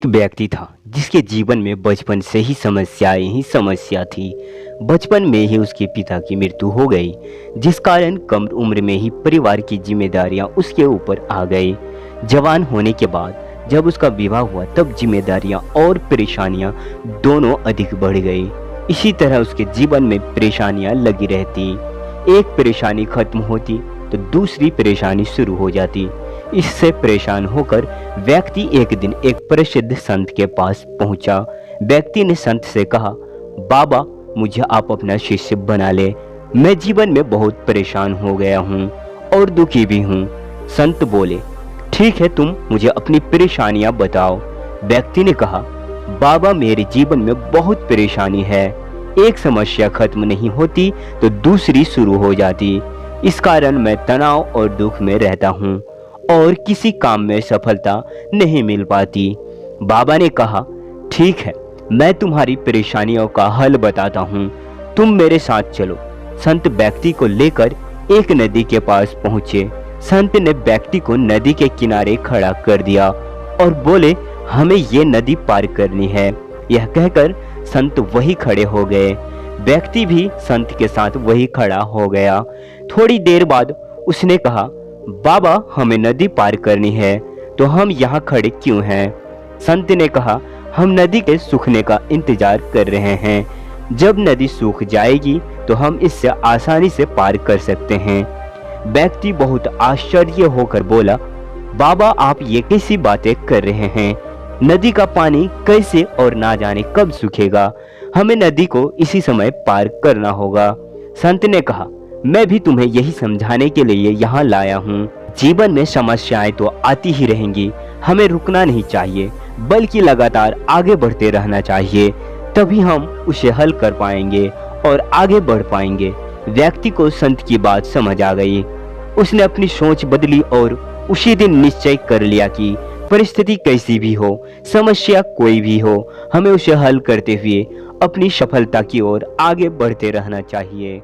एक व्यक्ति था जिसके जीवन में बचपन से ही समस्याएं ही समस्या थी। बचपन में ही उसके पिता की मृत्यु हो गई, जिस कारण कम उम्र में ही परिवार की जिम्मेदारियां उसके ऊपर आ गई। जवान होने के बाद जब उसका विवाह हुआ तब जिम्मेदारियां और परेशानियां दोनों अधिक बढ़ गई। इसी तरह उसके जीवन में परेशानियां लगी रहती। एक परेशानी खत्म होती तो दूसरी परेशानी शुरू हो जाती। इससे परेशान होकर व्यक्ति एक दिन एक प्रसिद्ध संत के पास पहुंचा। व्यक्ति ने संत से कहा, बाबा मुझे आप अपना शिष्य बना ले, मैं जीवन में बहुत परेशान हो गया हूँ और दुखी भी हूँ। संत बोले, ठीक है, तुम मुझे अपनी परेशानियां बताओ। व्यक्ति ने कहा, बाबा मेरे जीवन में बहुत परेशानी है, एक समस्या खत्म नहीं होती तो दूसरी शुरू हो जाती। इस कारण मैं तनाव और दुख में रहता हूँ और किसी काम में सफलता नहीं मिल पाती। बाबा ने कहा, ठीक है, मैं तुम्हारी परेशानियों का हल बताता हूँ, तुम मेरे साथ चलो। संत व्यक्ति को लेकर एक नदी के पास पहुँचे। संत ने व्यक्ति को नदी के किनारे खड़ा कर दिया और बोले, हमें ये नदी पार करनी है। यह कहकर संत वही खड़े हो गए। व्यक्ति भी संत के साथ वही खड़ा हो गया। थोड़ी देर बाद उसने कहा, बाबा हमें नदी पार करनी है तो हम यहाँ खड़े क्यों हैं? संत ने कहा, हम नदी के सूखने का इंतजार कर रहे हैं। जब नदी सूख जाएगी तो हम इससे आसानी से पार कर सकते हैं। व्यक्ति बहुत आश्चर्य होकर बोला, बाबा आप ये कैसी बातें कर रहे हैं? नदी का पानी कैसे और ना जाने कब सूखेगा? हमें नदी को इसी समय पार करना होगा। संत ने कहा, मैं भी तुम्हें यही समझाने के लिए यहाँ लाया हूँ। जीवन में समस्याएं तो आती ही रहेंगी, हमें रुकना नहीं चाहिए बल्कि लगातार आगे बढ़ते रहना चाहिए, तभी हम उसे हल कर पाएंगे और आगे बढ़ पाएंगे। व्यक्ति को संत की बात समझ आ गई। उसने अपनी सोच बदली और उसी दिन निश्चय कर लिया कि परिस्थिति कैसी भी हो, समस्या कोई भी हो, हमें उसे हल करते हुए अपनी सफलता की ओर आगे बढ़ते रहना चाहिए।